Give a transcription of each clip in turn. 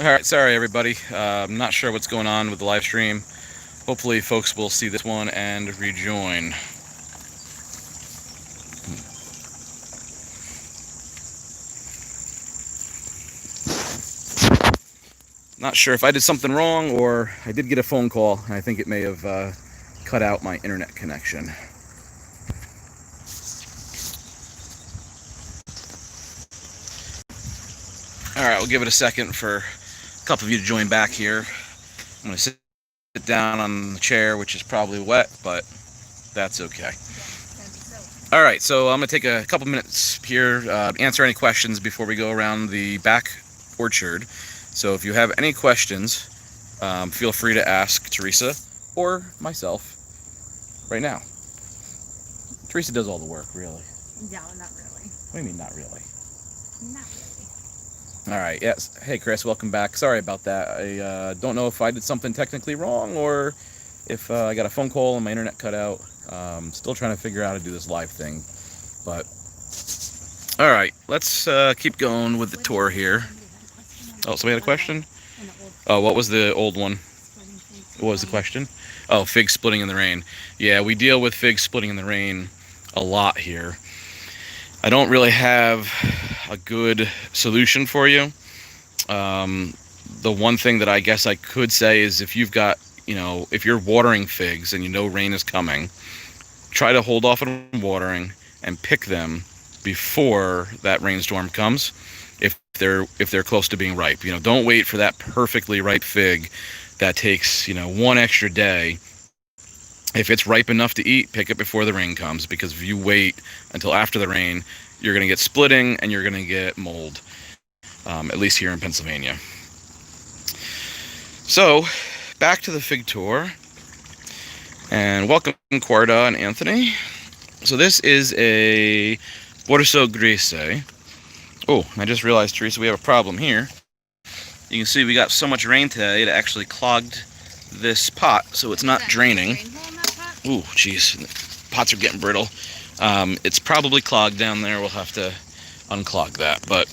Alright, sorry everybody. I'm not sure what's going on with the live stream. Hopefully folks will see this one and rejoin. Not sure if I did something wrong or I did get a phone call and I think it may have cut out my internet connection. Alright, we'll give it a second for a couple of you to join back here. I'm going to sit down on the chair, which is probably wet, but that's okay. Alright, so I'm going to take a couple minutes here, answer any questions before we go around the back orchard. So if you have any questions, feel free to ask Teresa or myself right now. Teresa does all the work, really. No, not really. What do you mean, not really? Not really. All right, yes. Hey, Chris, welcome back. Sorry about that. I don't know if I did something technically wrong or if I got a phone call and my internet cut out. Still trying to figure out how to do this live thing. But, all right, let's keep going with the tour here. Oh, somebody had a question? Oh, what was the old one? What was the question? Oh, figs splitting in the rain. Yeah, we deal with figs splitting in the rain a lot here. I don't really have a good solution for you. The one thing that I guess I could say is if you've got, if you're watering figs and you know rain is coming, try to hold off on watering and pick them before that rainstorm comes. If they're close to being ripe, don't wait for that perfectly ripe fig that takes one extra day. If it's ripe enough to eat, pick it before the rain comes, because if you wait until after the rain, you're going to get splitting and you're going to get mold, at least here in Pennsylvania. So back to the fig tour, and welcome Quarda and Anthony. So this is a Borso Grise. Oh, I just realized, Teresa, we have a problem here. You can see we got so much rain today it actually clogged this pot, so it's not draining. Ooh, jeez, pots are getting brittle. It's probably clogged down there. We'll have to unclog that. But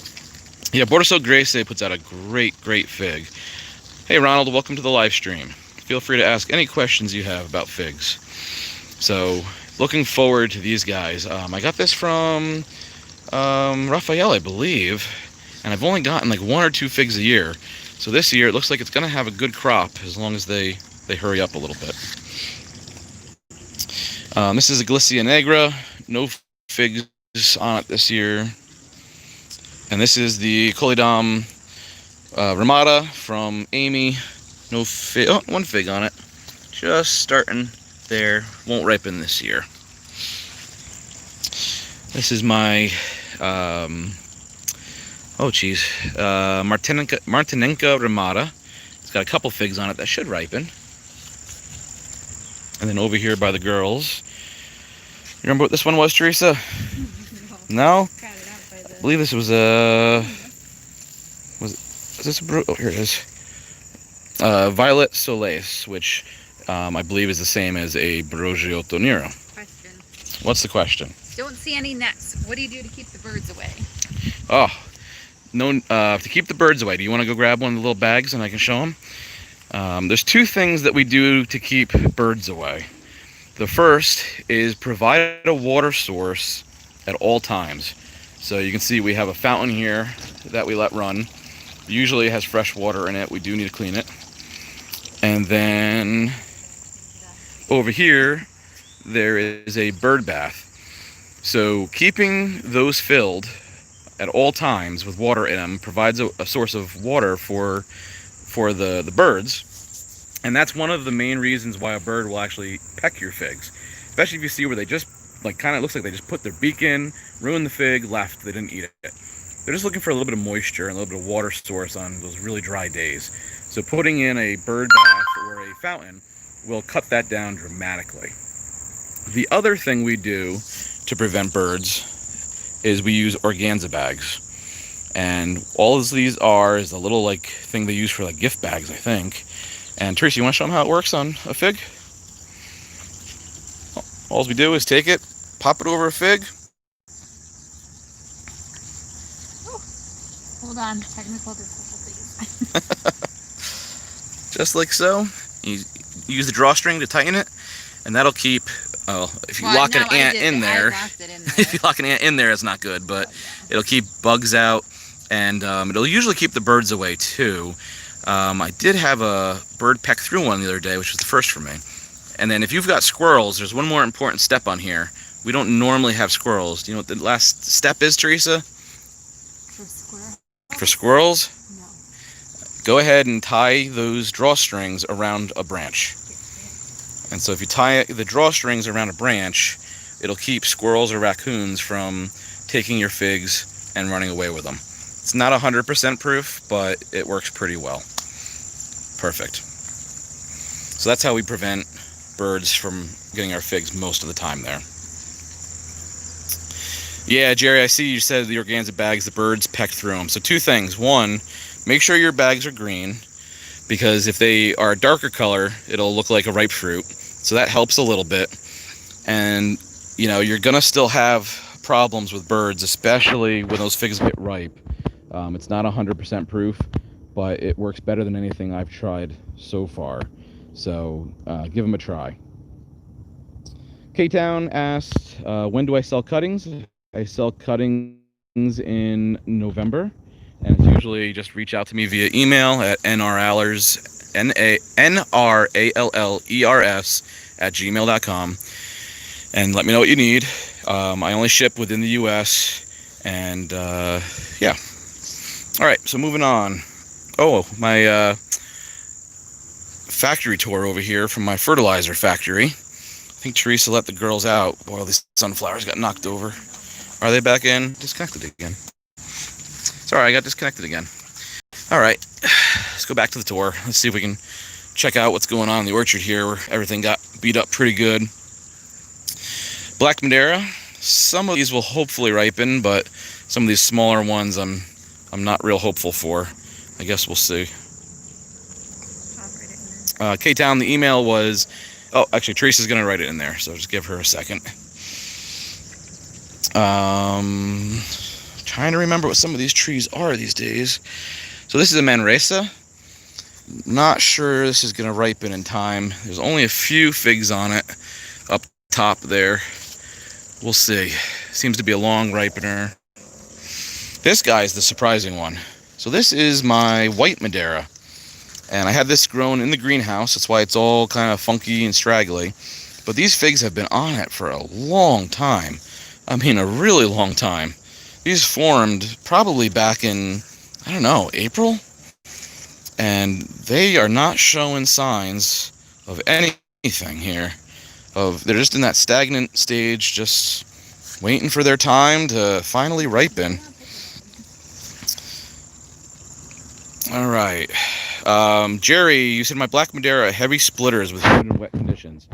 yeah, Borso Grise puts out a great fig. Hey, Ronald, welcome to the live stream. Feel free to ask any questions you have about figs. So, looking forward to these guys. I got this from Raphael, I believe, and I've only gotten like 1 or 2 figs a year. So this year it looks like it's going to have a good crop as long as they hurry up a little bit. This is a Galicia Negra, no figs on it this year. And this is the Colidam Ramada from Amy, no fig, oh, 1 fig on it, just starting there, won't ripen this year. This is my, Martinenka Ramada. It's got a couple figs on it that should ripen. And then over here by the girls, you remember what this one was, Teresa? No? I believe this was is this a oh, here it is. Violet Soleis, which I believe is the same as a Brogiotto Nero. Question. What's the question? Don't see any nets. What do you do to keep the birds away? Oh, no. To keep the birds away, do you want to go grab one of the little bags and I can show them? There's 2 things that we do to keep birds away. The first is provide a water source at all times. So you can see we have a fountain here that we let run. Usually it has fresh water in it. We do need to clean it. And then over here, there is a bird bath. So keeping those filled at all times with water in them provides a source of water for the birds. And that's one of the main reasons why a bird will actually peck your figs. Especially if you see where they just, kind of looks like they just put their beak in, ruined the fig, left, they didn't eat it. They're just looking for a little bit of moisture and a little bit of water source on those really dry days. So putting in a bird bath or a fountain will cut that down dramatically. The other thing we do to prevent birds is we use organza bags. And all of these are is a little thing they use for gift bags, I think. And Teresa, you want to show them how it works on a fig? All we do is take it, pop it over a fig. Oh, hold on, technical difficulties. just like so. You use the drawstring to tighten it, and that'll keep, if you lock an ant in there, if you lock an ant in there, it's not good, but it'll keep bugs out, and it'll usually keep the birds away too. I did have a bird peck through one the other day, which was the first for me. And then if you've got squirrels, there's one more important step on here. We don't normally have squirrels. Do you know what the last step is, Teresa? For squirrels? For squirrels? No. Go ahead and tie those drawstrings around a branch. And so if you tie the drawstrings around a branch, it'll keep squirrels or raccoons from taking your figs and running away with them. It's not 100% proof, but it works pretty well. Perfect. So that's how we prevent birds from getting our figs most of the time there. Yeah, Jerry, I see you said the organza bags, the birds peck through them. So two things. One, make sure your bags are green, because if they are a darker color, it'll look like a ripe fruit. So that helps a little bit. And, you know, you're going to still have problems with birds, especially when those figs get ripe. It's not 100% proof, but it works better than anything I've tried so far. So give them a try. K-Town asked, when do I sell cuttings? I sell cuttings in November, and it's usually just reach out to me via email at nrallers, nrallers@gmail.com, and let me know what you need. I only ship within the U.S., and yeah. All right, so moving on. Oh, my factory tour over here from my fertilizer factory. I think Teresa let the girls out while these sunflowers got knocked over. Are they back in? Disconnected again. Sorry, I got disconnected again. All right, let's go back to the tour. Let's see if we can check out what's going on in the orchard here, where everything got beat up pretty good. Black Madeira. Some of these will hopefully ripen, but some of these smaller ones I'm not real hopeful for. I guess we'll see. K-Town, the email was... Oh, actually, Teresa's going to write it in there, so just give her a second. Trying to remember what some of these trees are these days. So this is a Manresa. Not sure this is going to ripen in time. There's only a few figs on it up top there. We'll see. Seems to be a long ripener. This guy is the surprising one. So this is my white Madeira. And I had this grown in the greenhouse. That's why it's all kind of funky and straggly. But these figs have been on it for a long time. I mean, a really long time. These formed probably back in, I don't know, April? And they are not showing signs of anything here. They're just in that stagnant stage, just waiting for their time to finally ripen. All right. Jerry, you said my Black Madeira heavy splitters with humid and wet conditions.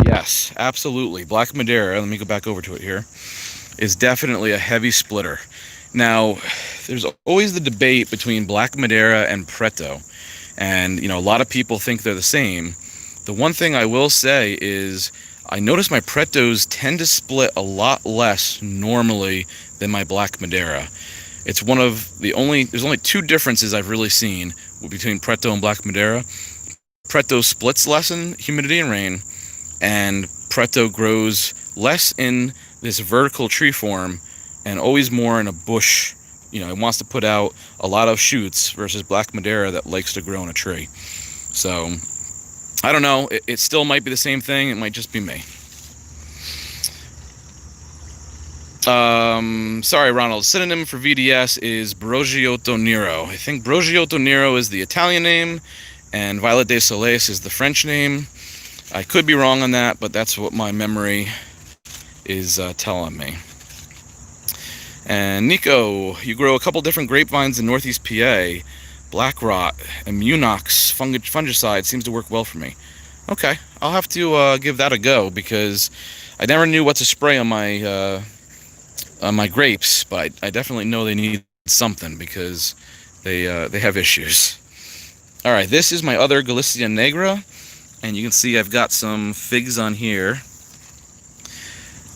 Yes, absolutely. Black Madeira, let me go back over to it here, is definitely a heavy splitter. Now, there's always the debate between Black Madeira and Preto. And, you know, a lot of people think they're the same. The one thing I will say is I notice my Pretos tend to split a lot less normally than my Black Madeira. It's one of the there's only two differences I've really seen between Preto and Black Madeira. Preto splits less in humidity and rain, and Preto grows less in this vertical tree form and always more in a bush. You know, it wants to put out a lot of shoots versus Black Madeira that likes to grow in a tree. So, I don't know. It still might be the same thing. It might just be me. Sorry, Ronald. Synonym for VDS is Brogiotto Nero. I think Brogiotto Nero is the Italian name, and Violet des Soleils is the French name. I could be wrong on that, but that's what my memory is telling me. And Nico, you grow a couple different grapevines in Northeast PA. Black rot and Munox fungicide seems to work well for me. Okay, I'll have to give that a go, because I never knew what to spray on my grapes, but I definitely know they need something, because they have issues. All right, this is my other Galicia Negra, and you can see I've got some figs on here.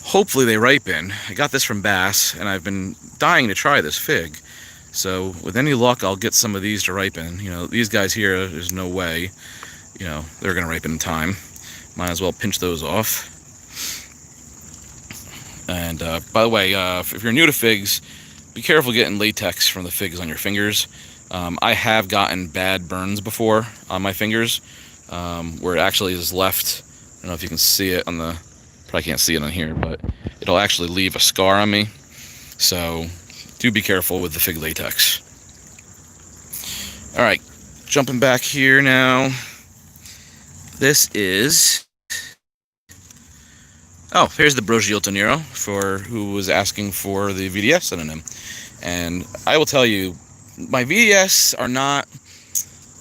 Hopefully they ripen. I got this from Bass, and I've been dying to try this fig. So with any luck, I'll get some of these to ripen. You know, these guys here, there's no way, you know, they're gonna ripen in time. Might as well pinch those off. And by the way, if you're new to figs, be careful getting latex from the figs on your fingers. I have gotten bad burns before on my fingers, where it actually is left. I don't know if you can see it on the, probably can't see it on here, but it'll actually leave a scar on me. So do be careful with the fig latex. All right, jumping back here now. This is, oh, here's the Brogiolto Nero, for who was asking for the VDS synonym. And I will tell you, my VDS are not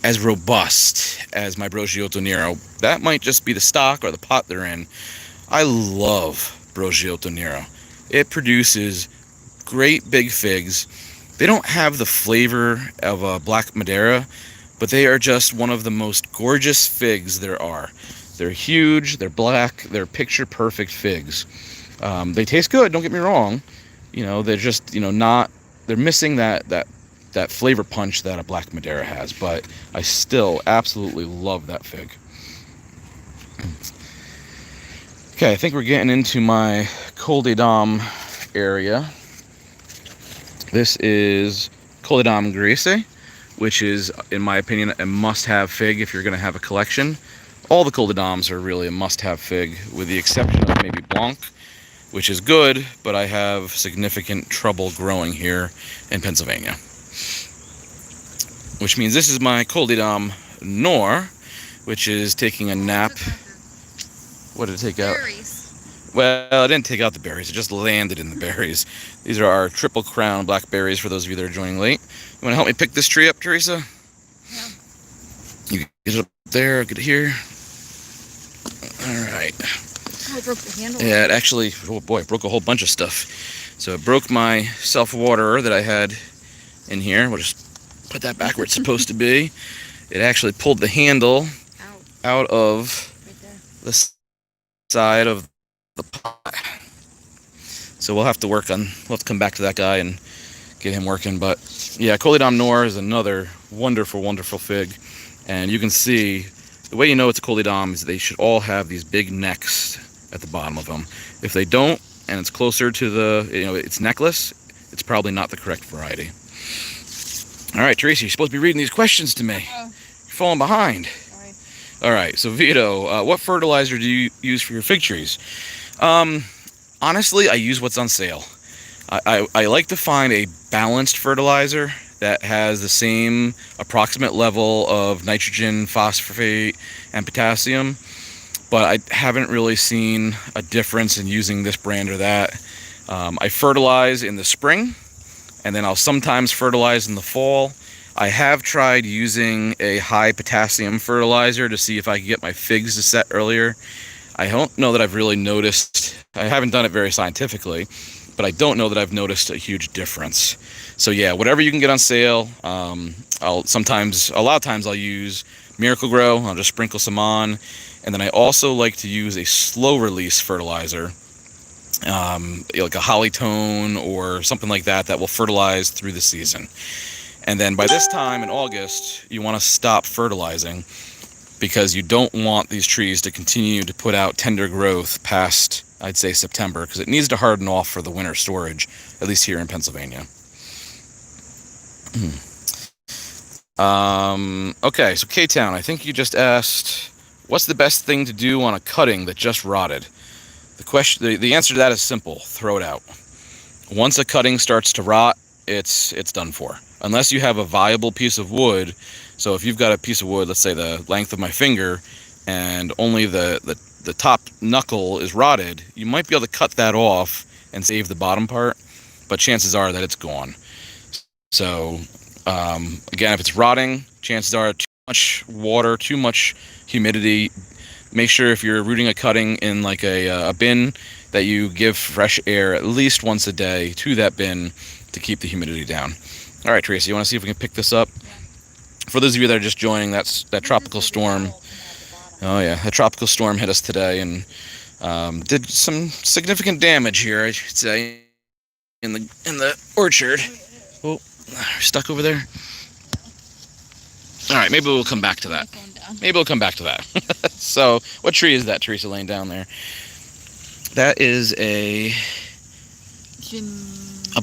as robust as my Brogiolto Nero. That might just be the stock or the pot they're in. I love Brogiolto Nero. It produces great big figs. They don't have the flavor of a Black Madeira, but they are just one of the most gorgeous figs there are. They're huge, they're black, they're picture perfect figs. They taste good, don't get me wrong. You know, they're just, you know, not, they're missing that flavor punch that a Black Madeira has, but I still absolutely love that fig. Okay, I think we're getting into my Col des Dames area. This is Col des Dames Grise, which is, in my opinion, a must-have fig if you're going to have a collection. All the Col des Dames are really a must-have fig, with the exception of maybe Blanc, which is good, but I have significant trouble growing here in Pennsylvania. Which means this is my Col des Dames Nord, which is taking a nap. What did it take out? Berries. Well, it didn't take out the berries. It just landed in the berries. These are our Triple Crown blackberries for those of you that are joining late. You want to help me pick this tree up, Teresa? Yeah. You get it up there, get it here. All right. Oh, I broke the handle. Yeah, it actually, oh boy, it broke a whole bunch of stuff. So it broke my self-waterer that I had in here. We'll just put that back where it's supposed to be. It actually pulled the handle out of Right there. the side of the pot. So we'll have to we'll have to come back to that guy and get him working. But yeah, Col des Dames Nord is another wonderful, wonderful fig. And you can see, the way you know it's a Col des Dames is they should all have these big necks at the bottom of them. If they don't, and it's closer to the, you know, its necklace, it's probably not the correct variety. All right, Teresa, you're supposed to be reading these questions to me. Oh, You're falling behind. sorry. All right, so Vito, what fertilizer do you use for your fig trees? Honestly, I use what's on sale. I like to find a balanced fertilizer that has the same approximate level of nitrogen, phosphate, and potassium, but I haven't really seen a difference in using this brand or that. I fertilize in the spring, and then I'll sometimes fertilize in the fall. I have tried using a high potassium fertilizer to see if I can get my figs to set earlier. I don't know that I've really noticed, I haven't done it very scientifically, but I don't know that I've noticed a huge difference. So yeah, whatever you can get on sale. A lot of times I'll use Miracle-Gro. I'll just sprinkle some on. And then I also like to use a slow release fertilizer, like a Hollytone or something like that, that will fertilize through the season. And then by this time in August, you want to stop fertilizing, because you don't want these trees to continue to put out tender growth past, I'd say, September, because it needs to harden off for the winter storage, at least here in Pennsylvania. Okay, so K-Town, I think you just asked, what's the best thing to do on a cutting that just rotted? The answer to that is simple: throw it out. Once a cutting starts to rot, it's done for. Unless you have a viable piece of wood. So if you've got a piece of wood, let's say the length of my finger, and only the top knuckle is rotted, you might be able to cut that off and save the bottom part, but chances are that it's gone. So again, if it's rotting, chances are too much water, too much humidity. Make sure if you're rooting a cutting in like a bin, that you give fresh air at least once a day to that bin to keep the humidity down. All right, Tracy, you want to see if we can pick this up? For those of you that are just joining, that tropical storm. Oh yeah, that tropical storm hit us today and did some significant damage here, I should say, in the orchard. Oh, Stuck over there? All right, maybe we'll come back to that. Maybe we'll come back to that. So, what tree is that, Teresa, laying down there? That is a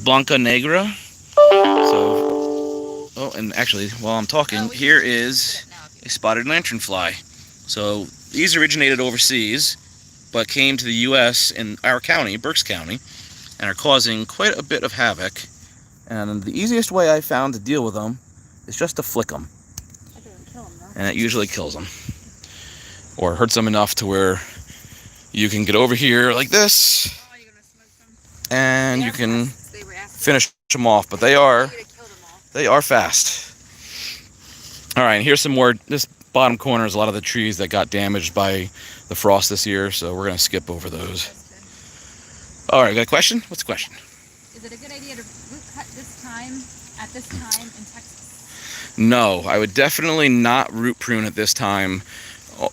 Blanca Negra. So, oh, and actually, while I'm talking, here is a spotted lanternfly. So, these originated overseas, but came to the U.S. in our county, Berks County, and are causing quite a bit of havoc. And the easiest way I found to deal with them is just to flick them. And it usually kills them. Or hurts them enough to where you can get over here like this, and you can finish them off. But they are fast. All right, and here's some more. This bottom corner is a lot of the trees that got damaged by the frost this year, so we're gonna skip over those. All right, got a question? What's the question? Is it a good idea to root cut at this time in Texas? No, I would definitely not root prune at this time,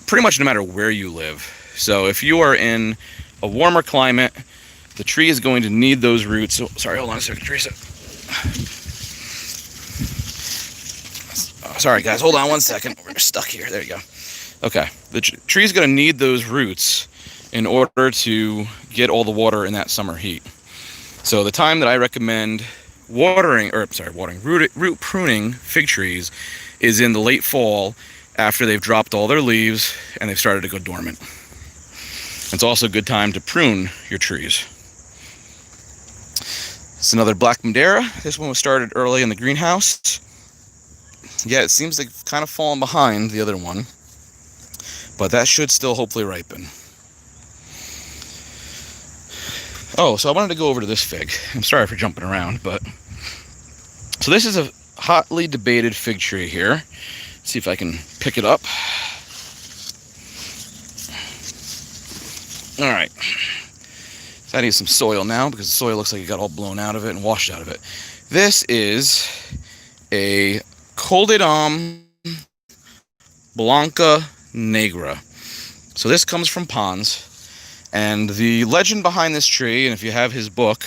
pretty much no matter where you live. So if you are in a warmer climate, the tree is going to need those roots. Oh, sorry, hold on a second, Teresa. Oh, sorry, guys, hold on one second. We're stuck here. There you go. Okay, the tree is going to need those roots in order to get all the water in that summer heat. So the time that I recommend root pruning fig trees is in the late fall, after they've dropped all their leaves and they've started to go dormant. It's also a good time to prune your trees. It's another Black Madeira. This one was started early in the greenhouse. Yeah, it seems to have kind of fallen behind the other one, but that should still hopefully ripen. Oh, so I wanted to go over to this fig. I'm sorry for jumping around, but so this is a hotly debated fig tree here. Let's see if I can pick it up. All right. So I need some soil now because the soil looks like it got all blown out of it and washed out of it. This is a Coleodon Blanca Negra. So this comes from Pons. And the legend behind this tree, and if you have his book,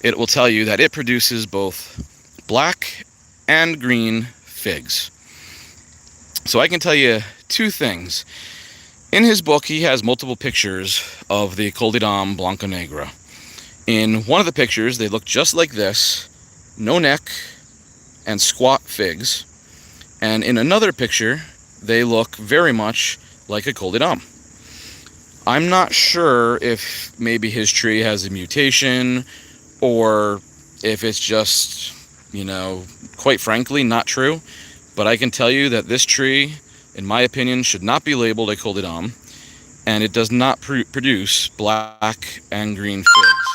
it will tell you that it produces both black and green figs. So I can tell you two things. In his book, he has multiple pictures of the Coleodon Blanca Negra. In one of the pictures, they look just like this, no neck, and squat figs. And in another picture, they look very much like a Coleodon. I'm not sure if maybe his tree has a mutation or if it's just, quite frankly, not true. But I can tell you that this tree, in my opinion, should not be labeled a Coleodon, and it does not produce black and green figs.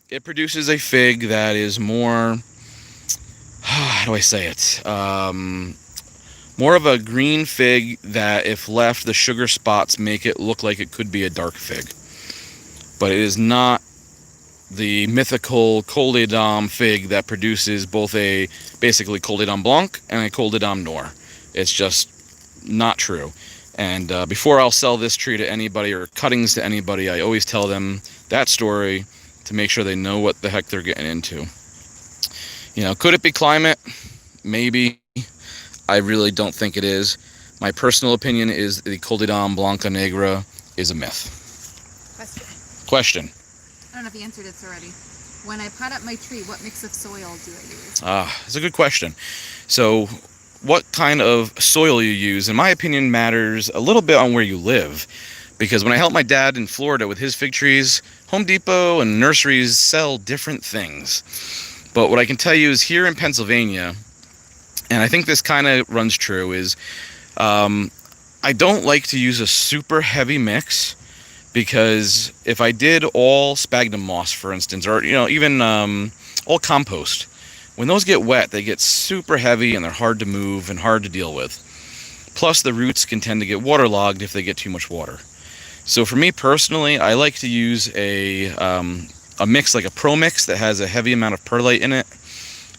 It produces a fig that is more, how do I say it? More of a green fig that, if left, the sugar spots make it look like it could be a dark fig. But it is not the mythical Coleodon fig that produces both a basically Coleodon Blanc and a Coleodon Noir. It's just not true. And before I'll sell this tree to anybody or cuttings to anybody, I always tell them that story to make sure they know what the heck they're getting into. Could it be climate? Maybe. I really don't think it is. My personal opinion is the Coleodon Blanca Negra is a myth. Question. I don't know if you answered this already. When I pot up my tree, what mix of soil do I use? It's a good question. So what kind of soil you use, in my opinion, matters a little bit on where you live. Because when I helped my dad in Florida with his fig trees, Home Depot and nurseries sell different things. But what I can tell you is here in Pennsylvania, and I think this kind of runs true, is I don't like to use a super heavy mix, because if I did all sphagnum moss, for instance, or even all compost, when those get wet, they get super heavy and they're hard to move and hard to deal with. Plus, the roots can tend to get waterlogged if they get too much water. So for me personally, I like to use a mix, like a Pro Mix, that has a heavy amount of perlite in it.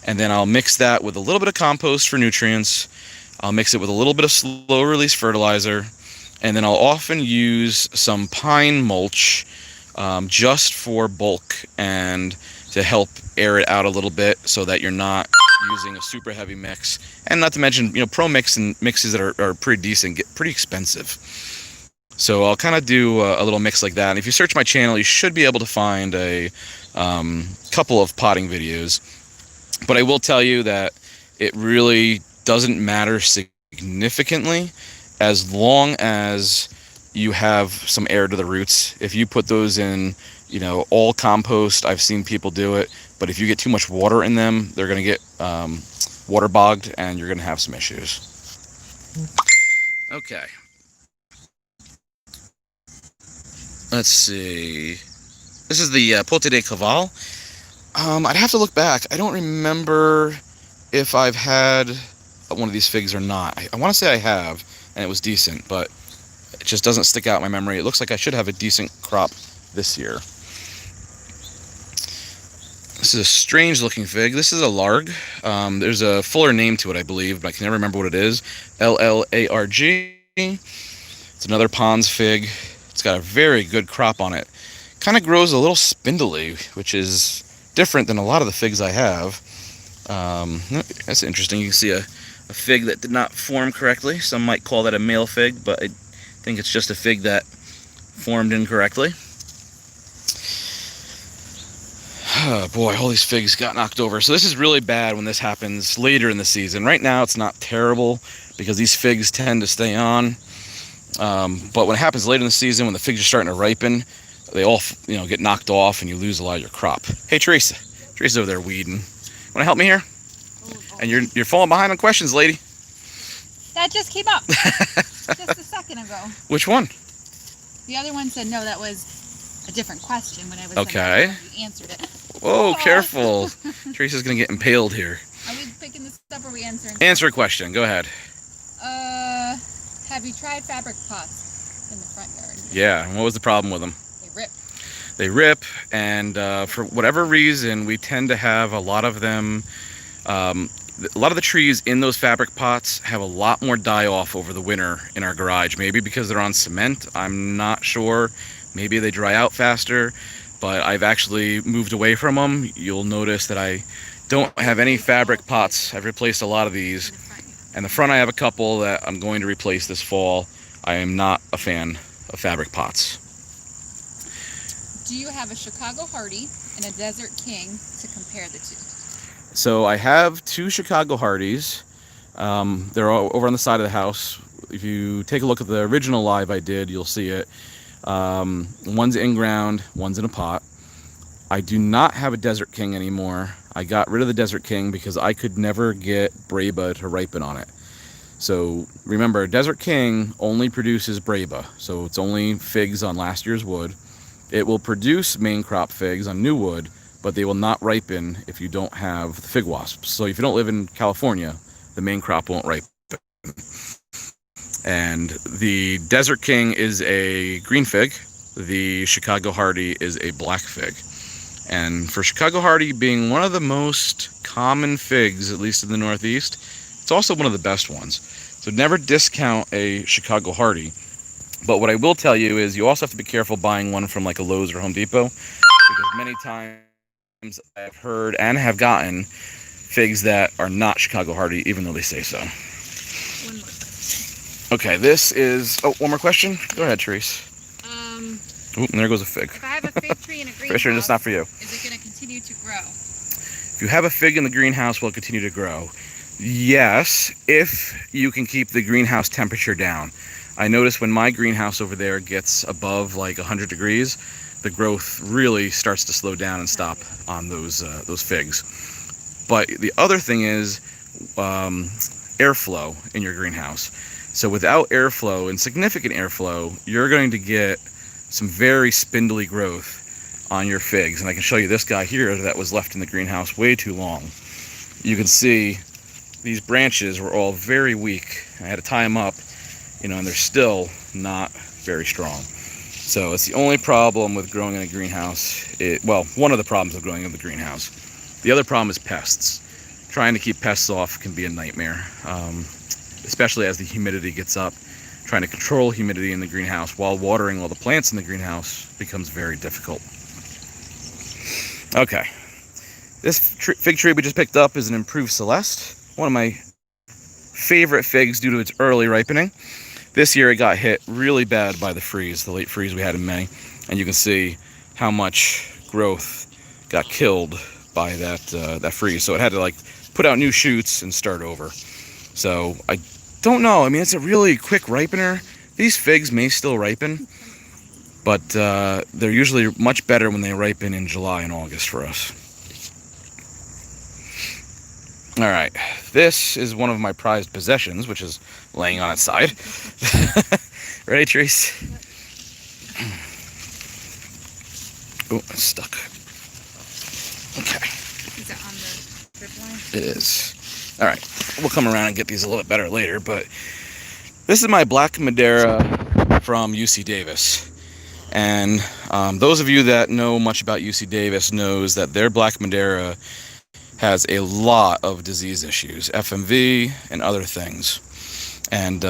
And then I'll mix that with a little bit of compost for nutrients. I'll mix it with a little bit of slow release fertilizer. And then I'll often use some pine mulch just for bulk and to help air it out a little bit so that you're not using a super heavy mix. And not to mention, pro mix and mixes that are pretty decent get pretty expensive. So I'll kind of do a little mix like that. And if you search my channel, you should be able to find a couple of potting videos. But I will tell you that it really doesn't matter significantly as long as you have some air to the roots. If you put those in, all compost, I've seen people do it. But if you get too much water in them, they're going to get waterbogged and you're going to have some issues. Okay. Let's see. This is the Pote de Caval. I'd have to look back. I don't remember if I've had one of these figs or not. I want to say I have, and it was decent, but it just doesn't stick out in my memory. It looks like I should have a decent crop this year. This is a strange looking fig. This is a larg. There's a fuller name to it, I believe, but I can never remember what it is. LLARG. It's another Pons fig. It's got a very good crop on it. Kind of grows a little spindly, which is different than a lot of the figs I have. That's interesting. You can see a fig that did not form correctly. Some might call that a male fig, but I think it's just a fig that formed incorrectly. Oh boy, all these figs got knocked over. So this is really bad when this happens later in the season. Right now it's not terrible because these figs tend to stay on. But when it happens later in the season, when the figs are starting to ripen, they all get knocked off and you lose a lot of your crop. Hey Teresa. Teresa's over there weeding. Want to help me here? And you're falling behind on questions, lady. That just came up just a second ago. Which one? The other one said no, that was a different question when I was okay. You answered it. Whoa, careful. Teresa's going to get impaled here. Are we picking this up or are we answering? Answer a question. Go ahead. Have you tried fabric pots in the front yard? Yeah, and what was the problem with them? They rip. They rip, and for whatever reason, we tend to have a lot of them. A lot of the trees in those fabric pots have a lot more die-off over the winter in our garage. Maybe because they're on cement, I'm not sure. Maybe they dry out faster, but I've actually moved away from them. You'll notice that I don't have any fabric pots. I've replaced a lot of these. And the front I have a couple that I'm going to replace this fall. I am not a fan of fabric pots. Do you have a Chicago Hardy and a Desert King to compare the two? So I have two Chicago Hardys. They're all over on the side of the house. If you take a look at the original live I did, you'll see it. One's in ground, one's in a pot. I do not have a Desert King anymore. I got rid of the Desert King because I could never get Breba to ripen on it. So remember, Desert King only produces Breba, so it's only figs on last year's wood. It will produce main crop figs on new wood, but they will not ripen if you don't have the fig wasps. So if you don't live in California, the main crop won't ripen. And the Desert King is a green fig. The Chicago Hardy is a black fig. And for Chicago Hardy being one of the most common figs, at least in the Northeast, it's also one of the best ones. So never discount a Chicago Hardy. But what I will tell you is you also have to be careful buying one from like a Lowe's or Home Depot, because many times I've heard and have gotten figs that are not Chicago Hardy, even though they say so. One more question. Okay, this is... Oh, one more question? Go ahead, Therese. Oh, and there goes a fig. If I have a fig tree in a greenhouse, Fisher, it's not for you. Is it going to continue to grow? If you have a fig in the greenhouse, will it continue to grow? Yes, if you can keep the greenhouse temperature down. I notice when my greenhouse over there gets above like 100 degrees, the growth really starts to slow down and stop on those figs. But the other thing is airflow in your greenhouse. So without airflow and significant airflow, you're going to get some very spindly growth on your figs. And I can show you this guy here that was left in the greenhouse way too long. You can see these branches were all very weak. I had to tie them up, and they're still not very strong. So it's the only problem with growing in a greenhouse. Well, one of the problems of growing in the greenhouse. The other problem is pests. Trying to keep pests off can be a nightmare, especially as the humidity gets up. Trying to control humidity in the greenhouse while watering all the plants in the greenhouse becomes very difficult. Okay, This fig tree we just picked up is an improved Celeste, one of my favorite figs due to its early ripening. This year it got hit really bad by the freeze, the late freeze we had in May, and you can see how much growth got killed by that freeze. So it had to like put out new shoots and start over. So I don't know. I mean, it's a really quick ripener. These figs may still ripen, but they're usually much better when they ripen in July and August for us. All right, this is one of my prized possessions, which is laying on its side. Ready, Trace? Oh, it's stuck. Okay. Is it on the drip line? It is. All right, we'll come around and get these a little bit better later, but this is my Black Madeira from UC Davis. And those of you that know much about UC Davis knows that their Black Madeira has a lot of disease issues, FMV and other things. And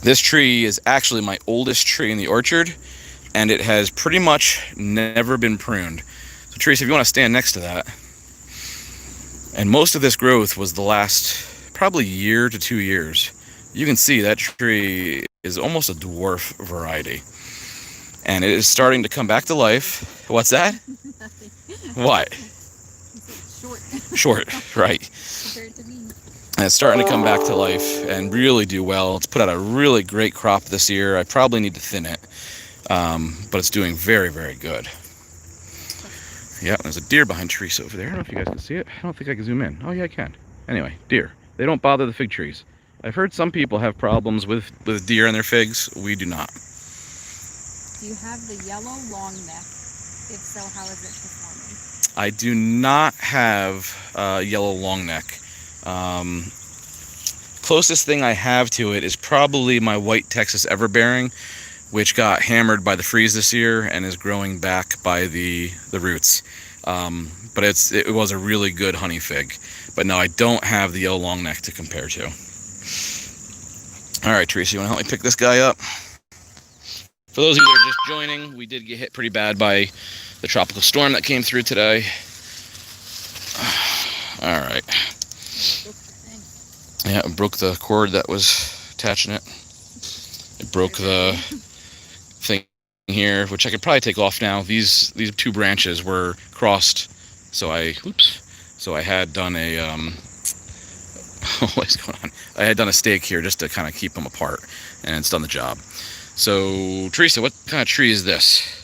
this tree is actually my oldest tree in the orchard, and it has pretty much never been pruned. So Teresa, if you want to stand next to that. And most of this growth was the last probably year to 2 years. You can see that tree is almost a dwarf variety. And it is starting to come back to life. What's that? Nothing. What? Short. Short, right. Compared to me. And it's starting to come back to life and really do well. It's put out a really great crop this year. I probably need to thin it, but it's doing very, very good. Yeah, there's a deer behind Teresa over there. I don't know if you guys can see it. I don't think I can zoom in. Oh, yeah, I can. Anyway, deer. They don't bother the fig trees. I've heard some people have problems with deer and their figs. We do not. Do you have the yellow long neck? If so, how is it performing? I do not have yellow long neck. Closest thing I have to it is probably my white Texas Everbearing, which got hammered by the freeze this year and is growing back by the roots. But it was a really good honey fig. But no, I don't have the yellow long neck to compare to. All right, Teresa, you want to help me pick this guy up? For those of you that are just joining, we did get hit pretty bad by the tropical storm that came through today. All right. Yeah, it broke the cord that was attaching it. It broke the thing here, which I could probably take off now. These two branches were crossed, so I had done a what is going on? I had done a stake here just to kind of keep them apart, and it's done the job. So, Teresa, what kind of tree is this?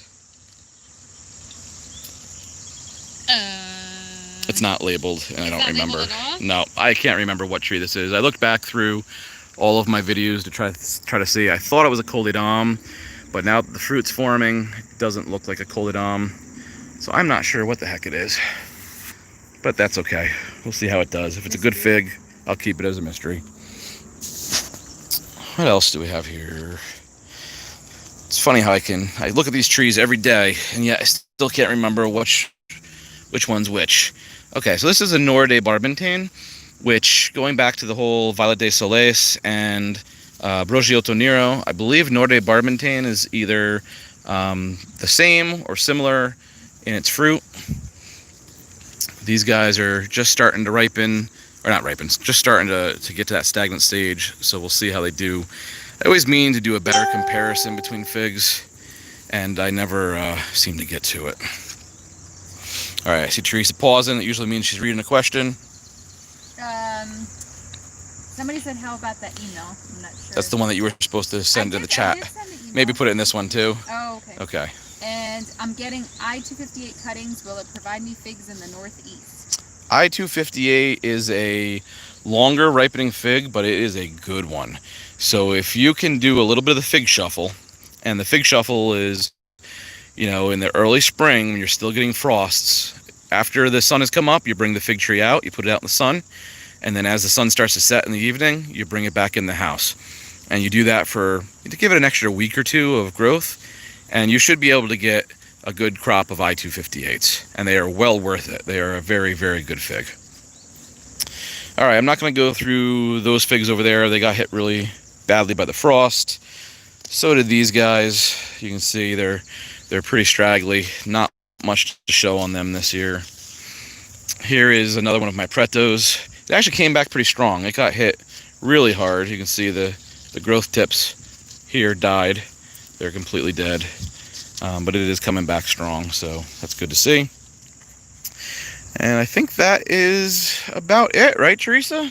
It's not labeled, and I don't remember. No, I can't remember what tree this is. I looked back through all of my videos to try to see. I thought it was a Coledom, but now that the fruit's forming, it doesn't look like a Coledom. So I'm not sure what the heck it is. But that's okay. We'll see how it does. If it's a good fig, I'll keep it as a mystery. What else do we have here? It's funny how I look at these trees every day, and yet I still can't remember which one's which. Okay, so this is a Nord de Barbentane, which, going back to the whole Violet de Soleis and Brogiotto Nero, I believe Nord de Barbentane is either the same or similar in its fruit. These guys are just starting to ripen, or not ripen, just starting to get to that stagnant stage, so we'll see how they do. I always mean to do a better comparison between figs, and I never seem to get to it. All right, I see Teresa pausing. It usually means she's reading a question. Somebody said, how about that email? I'm not sure. That's the one that you were supposed to send in the chat. I did send the email. Maybe put it in this one too. Oh, okay. Okay. And I'm getting I-258 cuttings. Will it provide me figs in the northeast? I-258 is a longer ripening fig, but it is a good one. So if you can do a little bit of the fig shuffle, and the fig shuffle is, you know, in the early spring when you're still getting frosts, after the sun has come up, you bring the fig tree out, you put it out in the sun, and then as the sun starts to set in the evening, you bring it back in the house. And you do that to give it an extra week or two of growth, and you should be able to get a good crop of I-258s, and they are well worth it. They are a very, very good fig. All right, I'm not going to go through those figs over there. They got hit really badly by the frost. So did these guys. You can see they're pretty straggly. Not much to show on them this year. Here is another one of my Pretos. It actually came back pretty strong. It got hit really hard. You can see the growth tips here died. They're completely dead. But it is coming back strong, so that's good to see. And I think that is about it, right, Teresa?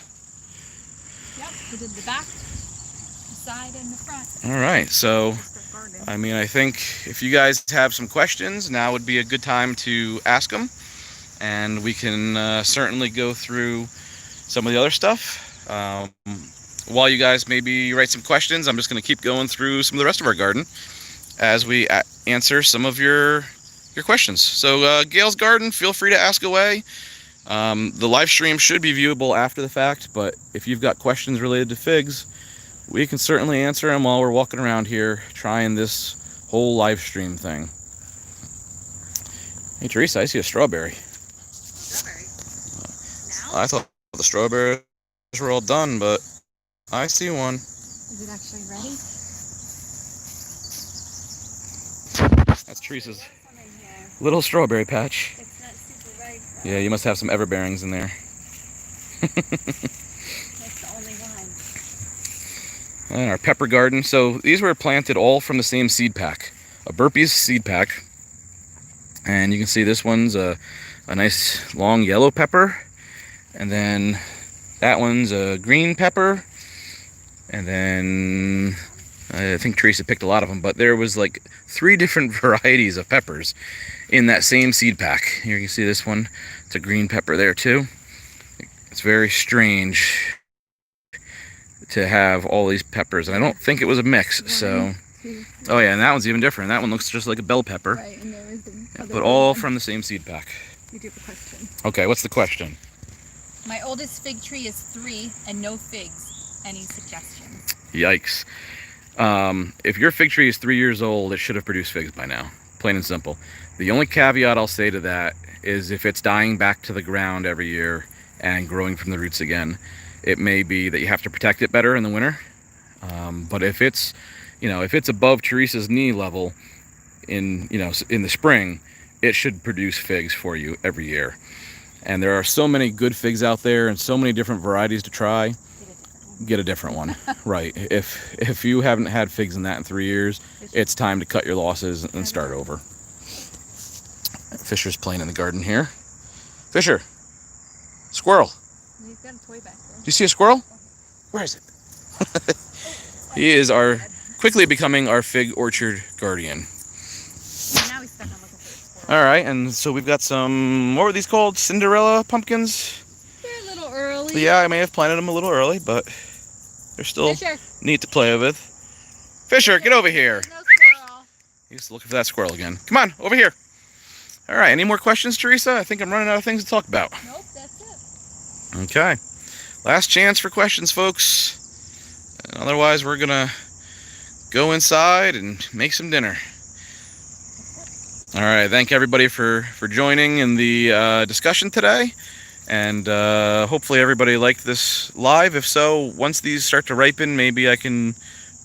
Yep, we did the back, the side, and the front. All right, so That's our garden. I mean, I think if you guys have some questions, now would be a good time to ask them, and we can certainly go through some of the other stuff. While you guys maybe write some questions, I'm just going to keep going through some of the rest of our garden as we answer some of your questions. So Gail's Garden, feel free to ask away. The live stream should be viewable after the fact, but if you've got questions related to figs, we can certainly answer them while we're walking around here trying this whole live stream thing. Hey Teresa, I see a strawberry. Strawberry. Now? I thought the strawberries were all done, but I see one. Is it actually ready? That's Teresa's One in here. little strawberry patch. It's not super ripe, though. Yeah, you must have some everbearings in there. That's the only one. And our pepper garden. So these were planted all from the same seed pack, a Burpees seed pack. And you can see this one's a nice long yellow pepper. And then that one's a green pepper. And then I think Teresa picked a lot of them, but there was like 3 different varieties of peppers in that same seed pack. Here you can see this one. It's a green pepper there too. It's very strange to have all these peppers, and I don't think it was a mix. So, oh yeah, and that one's even different. That one looks just like a bell pepper, Right, and there is the other but all one. from the same seed pack. You do have a question. Okay, what's the question? My oldest fig tree is 3 and no figs. Any suggestions? Yikes. If your fig tree is 3 years old, it should have produced figs by now. Plain and simple. The only caveat I'll say to that is if it's dying back to the ground every year and growing from the roots again, it may be that you have to protect it better in the winter. But if it's, if it's above Teresa's knee level in the spring, it should produce figs for you every year. And there are so many good figs out there and so many different varieties to try. Get a different one. Right. If you haven't had figs in that in 3 years, it's time to cut your losses and start over. Fisher's playing in the garden here. Fisher, squirrel. He's got a toy back there. Do you see a squirrel? Where is it? He is quickly becoming our fig orchard guardian. Now he's stuck on looking for the squirrel. All right, and so we've got some, what were these called? Cinderella pumpkins? They're a little early. Yeah, I may have planted them a little early, but they're still Fisher. neat to play with. Fisher, get over here. No squirrel. He's looking for that squirrel again. Come on, over here. All right, any more questions, Teresa? I think I'm running out of things to talk about. Nope, that's it. Okay. Last chance for questions, folks. Otherwise, we're going to go inside and make some dinner. All right, thank everybody for joining in the discussion today. And hopefully everybody liked this live. If so, once these start to ripen, maybe I can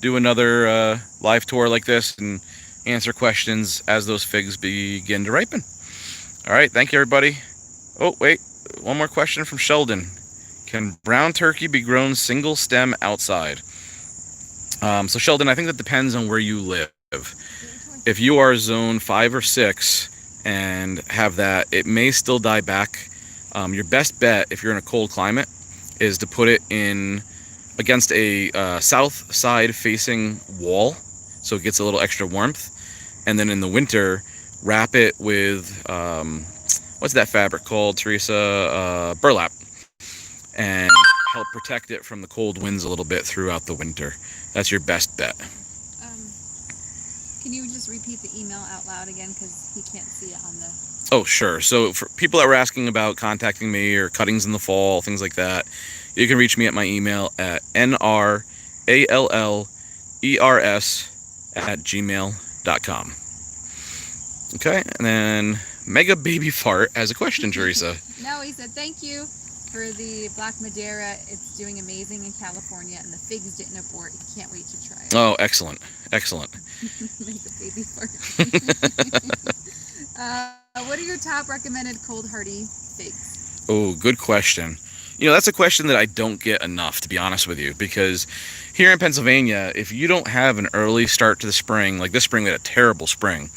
do another live tour like this and answer questions as those figs begin to ripen. All right, thank you, everybody. Oh, wait, one more question from Sheldon. Can brown turkey be grown single stem outside? So Sheldon, I think that depends on where you live. If you are zone 5 or 6 and have that, it may still die back. Your best bet, if you're in a cold climate, is to put it in against a south side facing wall, so it gets a little extra warmth. And then in the winter, wrap it with what's that fabric called, Teresa? Burlap, and help protect it from the cold winds a little bit throughout the winter. That's your best bet. Can you just repeat the email out loud again, because he can't see it on the... Oh, sure. So for people that were asking about contacting me or cuttings in the fall, things like that, you can reach me at my email at nrallers@gmail.com. Okay, and then Mega Baby Fart has a question, Teresa. No, he said thank you for the Black Madeira. It's doing amazing in California, and the figs didn't abort. He can't wait to try it. Oh, excellent. Excellent. Make a baby fart. What are your top recommended cold hardy figs? Oh, good question. That's a question that I don't get enough, to be honest with you, because here in Pennsylvania, if you don't have an early start to the spring, like this spring we had a terrible spring,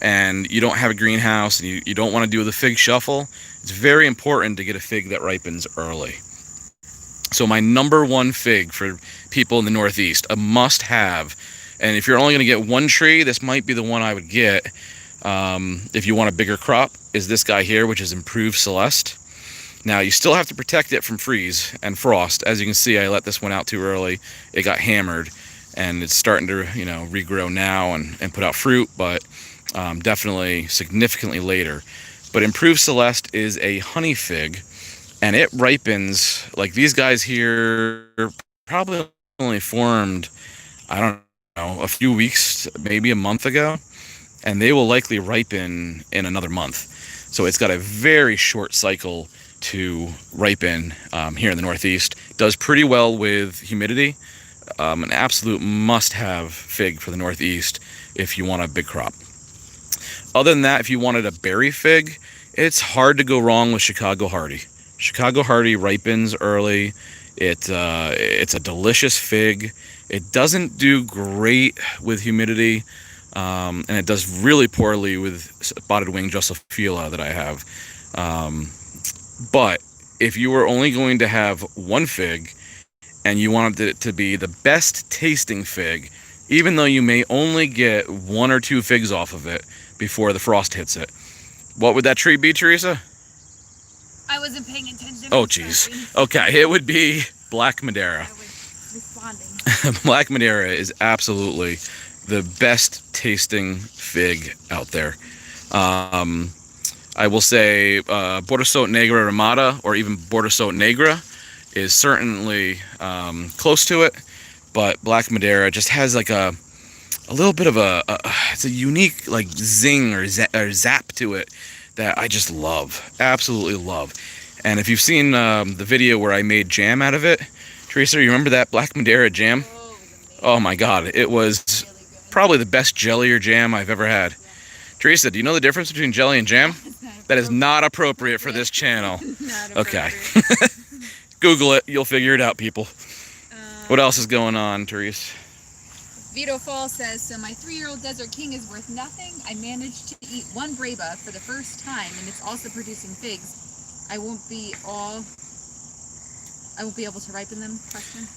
and you don't have a greenhouse and you don't want to do the fig shuffle, it's very important to get a fig that ripens early. So my number one fig for people in the Northeast, a must have, and if you're only going to get one tree, this might be the one I would get if you want a bigger crop, is this guy here, which is Improved Celeste. Now you still have to protect it from freeze and frost. As you can see, I let this one out too early. It got hammered, and it's starting to regrow now and put out fruit, but definitely significantly later. But Improved Celeste is a honey fig, and it ripens, like these guys here probably only formed, I don't know, a few weeks, maybe a month ago, and they will likely ripen in another month. So it's got a very short cycle to ripen here in the Northeast. Does pretty well with humidity. An absolute must-have fig for the Northeast if you want a big crop. Other than that, if you wanted a berry fig, it's hard to go wrong with Chicago Hardy. Chicago Hardy ripens early. It's a delicious fig. It doesn't do great with humidity, and it does really poorly with spotted wing Drosophila that I have. But if you were only going to have one fig and you wanted it to be the best tasting fig, even though you may only get 1 or 2 figs off of it before the frost hits it, what would that tree be, Teresa? I wasn't paying attention. Oh, geez. Okay, it would be Black Madeira. I was responding. Black Madeira is absolutely the best tasting fig out there. I will say Bordeaux Negra Ramada, or even Bordeaux Negra, is certainly close to it, but Black Madeira just has like a little bit of it's a unique like zing or zap to it that I just love, absolutely love. And if you've seen the video where I made jam out of it, Teresa, you remember that Black Madeira jam? Oh my God, it was probably the best jelly or jam I've ever had. Teresa, do you know the difference between jelly and jam? That is not appropriate for this channel. Okay. Google it, you'll figure it out, people. What else is going on, Teresa? Vito Fall says, so my 3-year-old Desert King is worth nothing. I managed to eat 1 Breba for the first time, and it's also producing figs. I won't be able to ripen them? Question.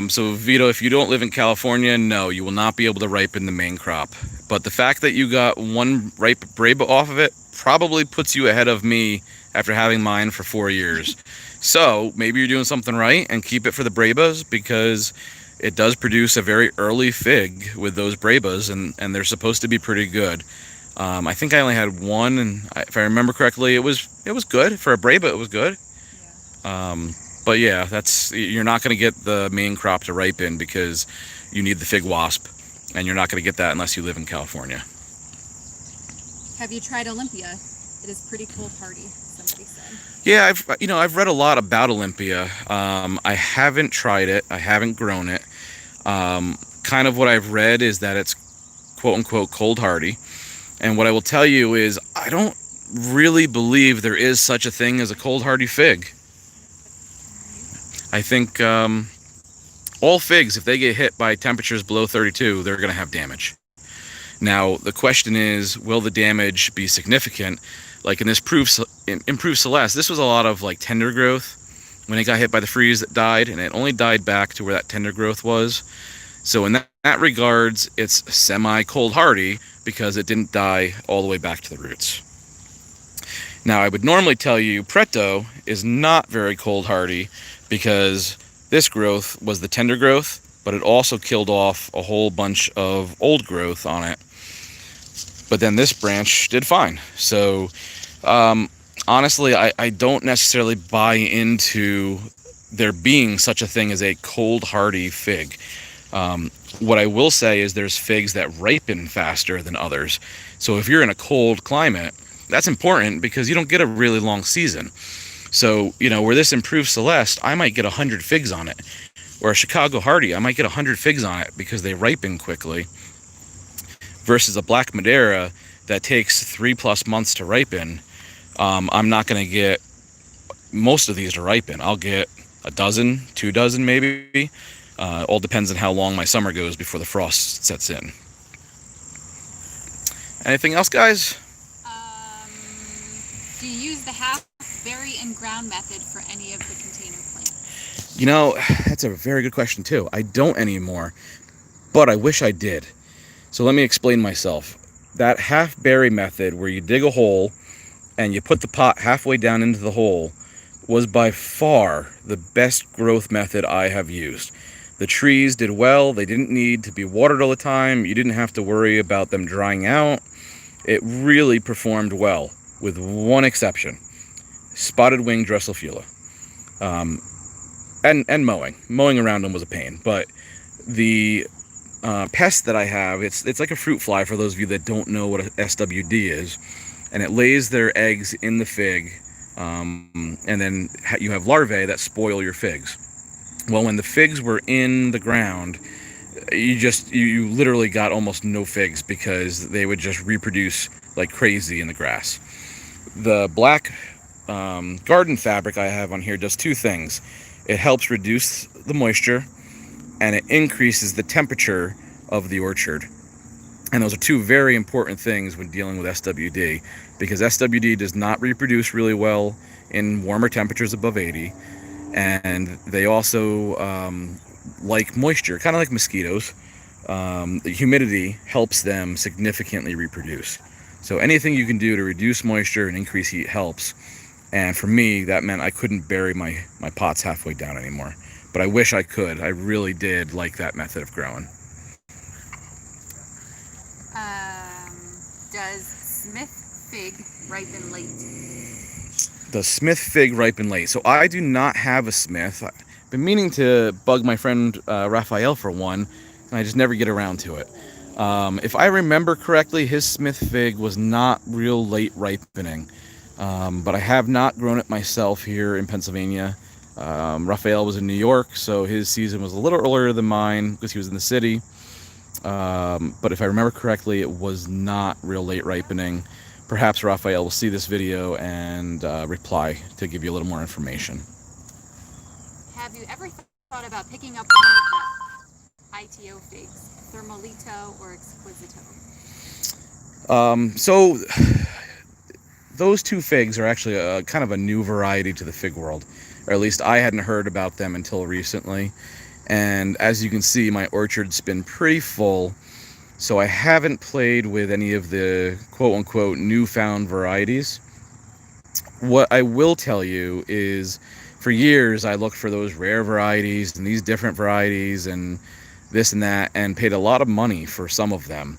So Vito, if you don't live in California, no, you will not be able to ripen the main crop. But the fact that you got 1 ripe Breba off of it probably puts you ahead of me after having mine for 4 years. So maybe you're doing something right and keep it for the Brebas, because it does produce a very early fig with those Brebas, and they're supposed to be pretty good. I think I only had 1, and if I remember correctly, it was good for a Breba. It was good. Yeah. But yeah, you're not going to get the main crop to ripen because you need the fig wasp, and you're not going to get that unless you live in California. Have you tried Olympia? It is pretty cold hardy, somebody said. Yeah, I've read a lot about Olympia. I haven't tried it. I haven't grown it. Kind of what I've read is that it's quote unquote cold hardy. And what I will tell you is I don't really believe there is such a thing as a cold hardy fig. I think all figs, if they get hit by temperatures below 32, they're going to have damage. Now, the question is, will the damage be significant? Like in this Improved Celeste, this was a lot of like tender growth. When it got hit by the freeze, it died, and it only died back to where that tender growth was. So in that regards, it's semi-cold hardy because it didn't die all the way back to the roots. Now, I would normally tell you Preto is not very cold hardy because this growth was the tender growth, but it also killed off a whole bunch of old growth on it. But then this branch did fine. So honestly, I don't necessarily buy into there being such a thing as a cold hardy fig. What I will say is there's figs that ripen faster than others. So if you're in a cold climate, that's important because you don't get a really long season. So, where this Improved Celeste, I might get 100 figs on it. Or a Chicago Hardy, I might get 100 figs on it because they ripen quickly. Versus a Black Madeira that takes 3+ months to ripen, I'm not going to get most of these to ripen. I'll get a dozen, 2 dozen maybe. All depends on how long my summer goes before the frost sets in. Anything else, guys? Do you use the half bury and ground method for any of the container plants? You know, that's a very good question too. I don't anymore, but I wish I did. So let me explain myself. That half bury method, where you dig a hole and you put the pot halfway down into the hole, was by far the best growth method I have used. The trees did well. They didn't need to be watered all the time. You didn't have to worry about them drying out. It really performed well, with one exception: spotted wing Drosophila. And mowing around them was a pain. But the pest that I have, it's like a fruit fly, for those of you that don't know what a SWD is, and it lays their eggs in the fig, and then you have larvae that spoil your figs. Well, when the figs were in the ground, you literally got almost no figs, because they would just reproduce like crazy in the grass. The black garden fabric I have on here does 2 things. It helps reduce the moisture, and it increases the temperature of the orchard. And those are 2 very important things when dealing with SWD, because SWD does not reproduce really well in warmer temperatures above 80, and they also like moisture, kind of like mosquitoes. The humidity helps them significantly reproduce. So anything you can do to reduce moisture and increase heat helps. And for me, that meant I couldn't bury my pots halfway down anymore. But I wish I could. I really did like that method of growing. Does Smith fig ripen late? The Smith fig ripen late. So I do not have a Smith. I've been meaning to bug my friend Raphael for one, and I just never get around to it. If I remember correctly, his Smith fig was not real late ripening. But I have not grown it myself here in Pennsylvania. Raphael was in New York, so his season was a little earlier than mine because he was in the city. But if I remember correctly, it was not real late ripening. Perhaps Raphael will see this video and reply to give you a little more information. Have you ever thought about picking up one of the ITO figs, Thermolito or Exquisito? So those 2 figs are actually a kind of a new variety to the fig world, or at least I hadn't heard about them until recently. And as you can see, my orchard's been pretty full, so I haven't played with any of the quote-unquote newfound varieties. What I will tell you is, for years I looked for those rare varieties and these different varieties and this and that, and paid a lot of money for some of them.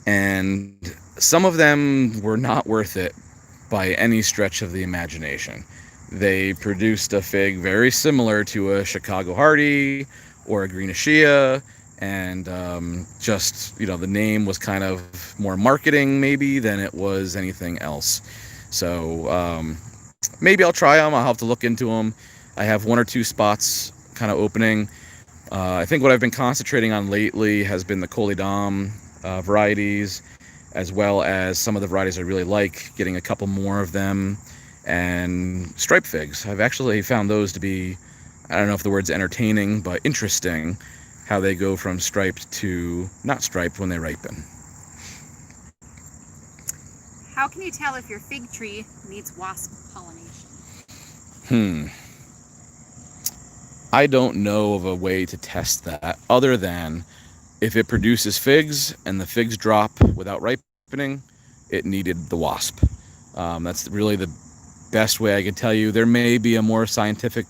And some of them were not worth it by any stretch of the imagination. They produced a fig very similar to a Chicago Hardy or a Green Acacia, and just, the name was kind of more marketing maybe than it was anything else. So maybe I'll try them. I'll have to look into them. I have 1 or 2 spots kind of opening. I think what I've been concentrating on lately has been the Colidam varieties, as well as some of the varieties I really like, getting a couple more of them, and striped figs. I've actually found those to be, I don't know if the word's entertaining, but interesting, how they go from striped to not striped when they ripen. How can you tell if your fig tree needs wasp pollination? I don't know of a way to test that, other than if it produces figs and the figs drop without ripening, it needed the wasp. That's really the best way I can tell you. There may be a more scientific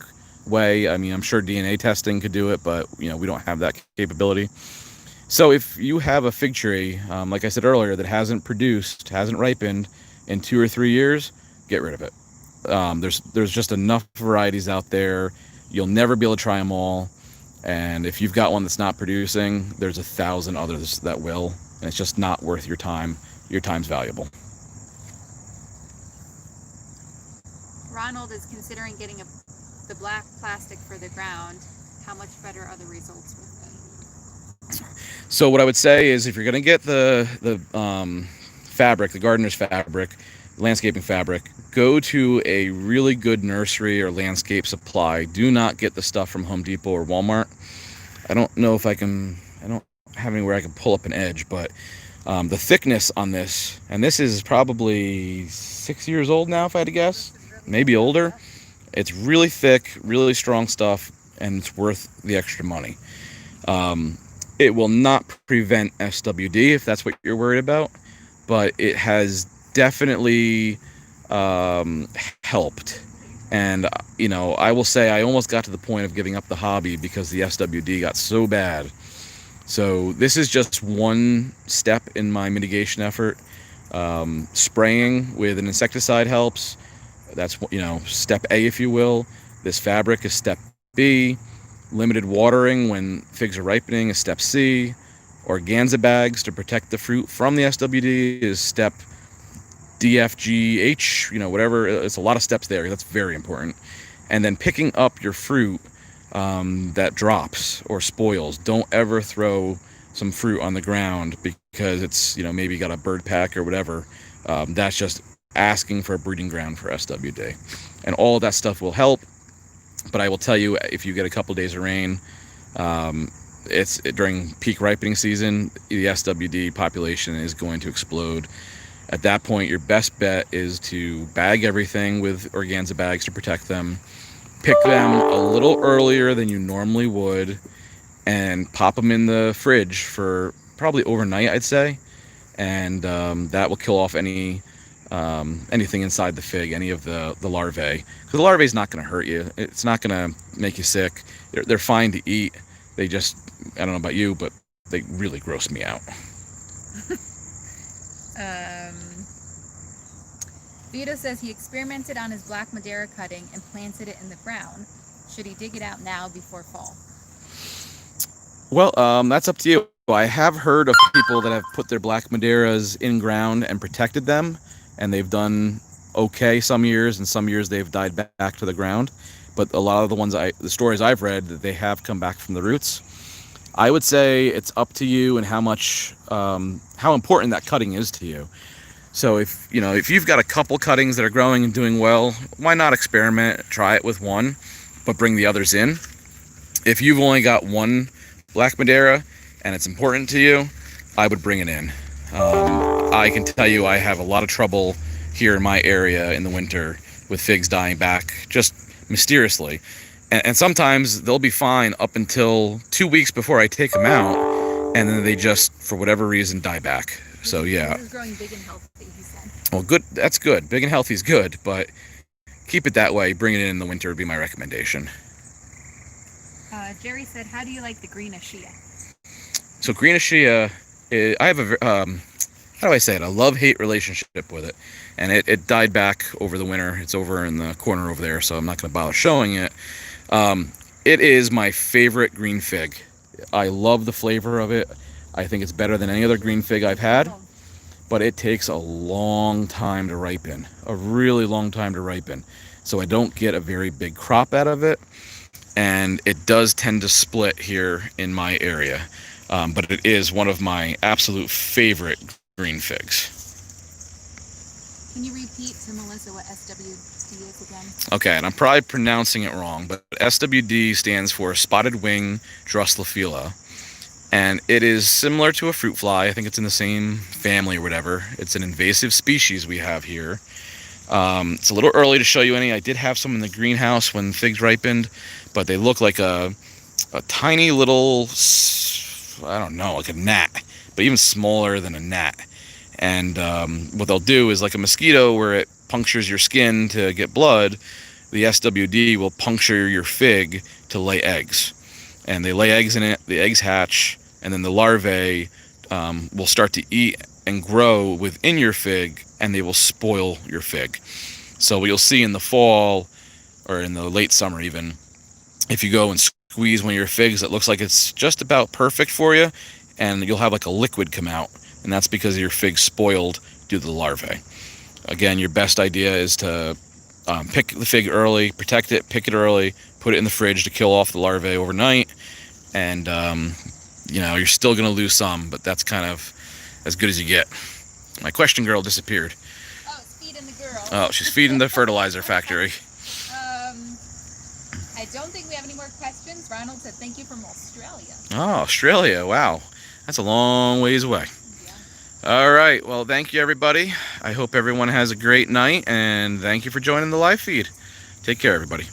way. I mean, I'm sure DNA testing could do it, but we don't have that capability. So if you have a fig tree, like I said earlier, that hasn't ripened in 2 or 3 years, get rid of it. There's just enough varieties out there. You'll never be able to try them all. And if you've got one that's not producing, there's 1,000 others that will, and it's just not worth your time. Your time's valuable. Ronald is considering getting the black plastic for the ground. How much better are the results with it? So what I would say is, if you're going to get the fabric, the gardener's fabric, landscaping fabric, go to a really good nursery or landscape supply. Do not get the stuff from Home Depot or Walmart. I don't know if I don't have anywhere I can pull up an edge, but the thickness on this, and this is probably 6 years old now, if I had to guess, maybe older. It's really thick, really strong stuff, and it's worth the extra money. It will not prevent SWD if that's what you're worried about, but it has definitely helped. And I will say I almost got to the point of giving up the hobby because the SWD got so bad. So this is just one step in my mitigation effort. Spraying with an insecticide helps. That's step A, if you will. This fabric is step B. Limited watering when figs are ripening is step C. Organza bags to protect the fruit from the SWD is step D, F, G, H, whatever. It's a lot of steps there. That's very important. And then picking up your fruit that drops or spoils. Don't ever throw some fruit on the ground because it's, maybe got a bird pack or whatever. That's just asking for a breeding ground for SWD. And all of that stuff will help. But I will tell you, if you get a couple days of rain, it's during peak ripening season, the SWD population is going to explode. At that point, your best bet is to bag everything with organza bags to protect them. Pick them a little earlier than you normally would, and pop them in the fridge for probably overnight, I'd say. And that will kill off anything inside the fig, any of the larvae. Because the larvae is not going to hurt you. It's not going to make you sick. They're fine to eat. They just, I don't know about you, but they really gross me out. Vito says he experimented on his black Madeira cutting and planted it in the ground. Should he dig it out now before fall? Well, that's up to you. I have heard of people that have put their black Madeiras in ground and protected them, and they've done okay some years, and some years they've died back to the ground. But a lot of the stories I've read, that they have come back from the roots. I would say it's up to you and how important that cutting is to you. So if you've got a couple cuttings that are growing and doing well, why not experiment, try it with one, but bring the others in. If you've only got one black Madeira and it's important to you, I would bring it in. I can tell you I have a lot of trouble here in my area in the winter with figs dying back just mysteriously. And sometimes they'll be fine up until 2 weeks before I take them out, and then they just, for whatever reason, die back. So yeah. This is growing big and healthy, he said. Well, good. That's good. Big and healthy is good, but keep it that way. Bring it in the winter would be my recommendation. Jerry said, "How do you like the green Ashia?" So green Ashia, I have a how do I say it? A love-hate relationship with it, and it died back over the winter. It's over in the corner over there, so I'm not going to bother showing it. It is my favorite green fig. I love the flavor of it. I think it's better than any other green fig I've had, but it takes a long time to ripen, a really long time to ripen. So I don't get a very big crop out of it, and it does tend to split here in my area. But it is one of my absolute favorite green figs. Can you repeat to Melissa what SWD is again? Okay, and I'm probably pronouncing it wrong, but SWD stands for Spotted Wing Drossophila. And it is similar to a fruit fly. I think it's in the same family or whatever. It's an invasive species we have here. It's a little early to show you any. I did have some in the greenhouse when figs ripened, but they look like a tiny little, I don't know, like a gnat, but even smaller than a gnat. And what they'll do is, like a mosquito where it punctures your skin to get blood, the SWD will puncture your fig to lay eggs. And they lay eggs in it, the eggs hatch, and then the larvae will start to eat and grow within your fig, and they will spoil your fig. So what you'll see in the fall, or in the late summer even, if you go and squeeze one of your figs, it looks like it's just about perfect for you, and you'll have like a liquid come out, and that's because your fig spoiled due to the larvae. Again, your best idea is to pick the fig early, protect it, pick it early, put it in the fridge to kill off the larvae overnight, and you're still going to lose some, but that's kind of as good as you get. My question girl disappeared. Oh, it's feet in the Oh, she's feeding the fertilizer factory. I don't think we have any more questions. Ronald said thank you from Australia. Oh, Australia. Wow. That's a long ways away. Yeah. All right. Well, thank you, everybody. I hope everyone has a great night, and thank you for joining the live feed. Take care, everybody.